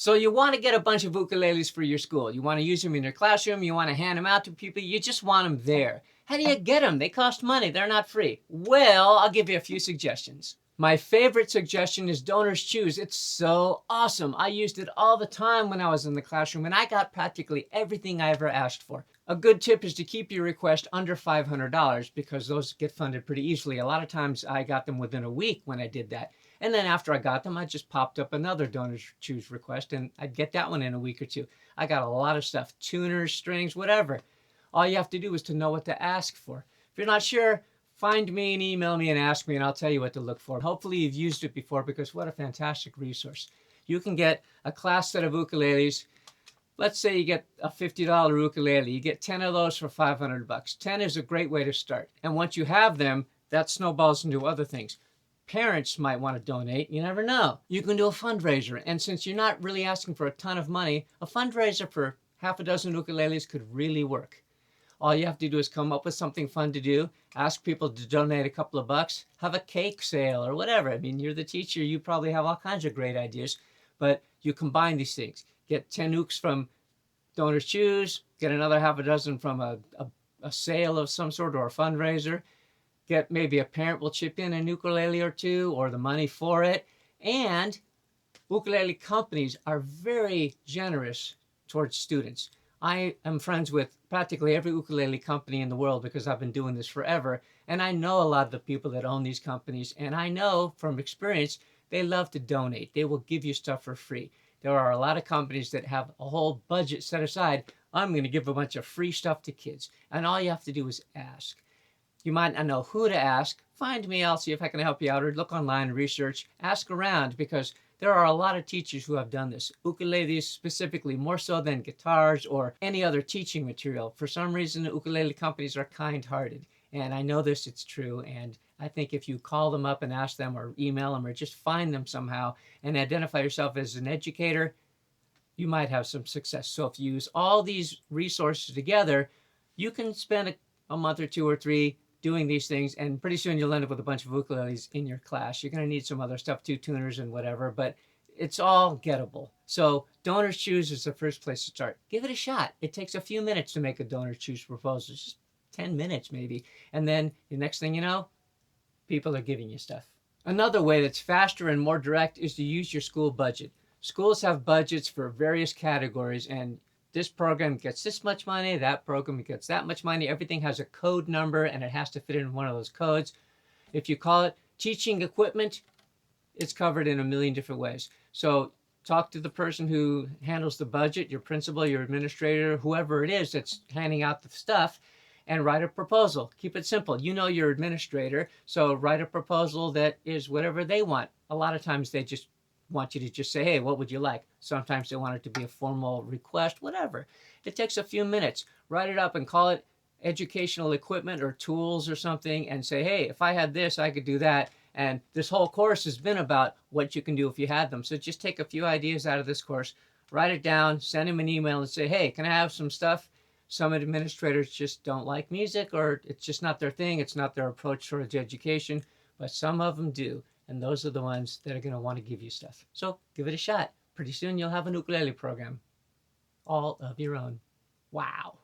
So you want to get a bunch of ukuleles for your school. You want to use them in your classroom. You want to hand them out to people. You just want them there. How do you get them? They cost money. They're not free. Well, I'll give you a few suggestions. My favorite suggestion is Donors Choose. It's so awesome. I used it all the time when I was in the classroom, and I got practically everything I ever asked for. A good tip is to keep your request under $500 because those get funded pretty easily. A lot of times I got them within a week when I did that. And then after I got them, I just popped up another Donors Choose request, and I'd get that one in a week or two. I got a lot of stuff, tuners, strings, whatever. All you have to do is to know what to ask for. If you're not sure, find me and email me and ask me, and I'll tell you what to look for. Hopefully you've used it before because what a fantastic resource. You can get a class set of ukuleles. Let's say you get a $50 ukulele. You get 10 of those for $500. 10 is a great way to start. And once you have them, that snowballs into other things. Parents might want to donate. You never know. You can do a fundraiser. And since you're not really asking for a ton of money, a fundraiser for half a dozen ukuleles could really work. All you have to do is come up with something fun to do, ask people to donate a couple of bucks, have a cake sale or whatever. I mean, you're the teacher. You probably have all kinds of great ideas, but you combine these things. Get 10 ukes from Donors Choose, get another half a dozen from a sale of some sort or a fundraiser. Get maybe a parent will chip in an ukulele or two or the money for it. And ukulele companies are very generous towards students. I am friends with practically every ukulele company in the world because I've been doing this forever. And I know a lot of the people that own these companies. And I know from experience, they love to donate. They will give you stuff for free. There are a lot of companies that have a whole budget set aside. I'm going to give a bunch of free stuff to kids. And all you have to do is ask. You might not know who to ask. Find me, I'll see if I can help you out, or look online, research, ask around, because there are a lot of teachers who have done this. Ukuleles specifically, more so than guitars or any other teaching material. For some reason, ukulele companies are kind-hearted. And I know this, it's true. And I think if you call them up and ask them or email them or just find them somehow and identify yourself as an educator, you might have some success. So if you use all these resources together, you can spend a month or two or three doing these things, and pretty soon you'll end up with a bunch of ukuleles in your class. You're going to need some other stuff too, tuners and whatever, but it's all gettable. So Donors Choose is the first place to start. Give it a shot. It takes a few minutes to make a Donors Choose proposal, just 10 minutes maybe. And then the next thing you know, people are giving you stuff. Another way that's faster and more direct is to use your school budget. Schools have budgets for various categories, and this program gets this much money, that program gets that much money. Everything has a code number, and it has to fit in one of those codes. If you call it teaching equipment, it's covered in a million different ways. So talk to the person who handles the budget, your principal, your administrator, whoever it is that's handing out the stuff, and write a proposal. Keep it simple. You know your administrator, so write a proposal that is whatever they want. A lot of times they just want you to just say, hey, what would you like? Sometimes they want it to be a formal request, whatever. It takes a few minutes. Write it up and call it educational equipment or tools or something and say, hey, if I had this, I could do that. And this whole course has been about what you can do if you had them. So just take a few ideas out of this course, write it down, send him an email and say, hey, can I have some stuff? Some administrators just don't like music, or it's just not their thing. It's not their approach towards education, but some of them do. And those are the ones that are going to want to give you stuff. So give it a shot. Pretty soon you'll have an ukulele program all of your own. Wow.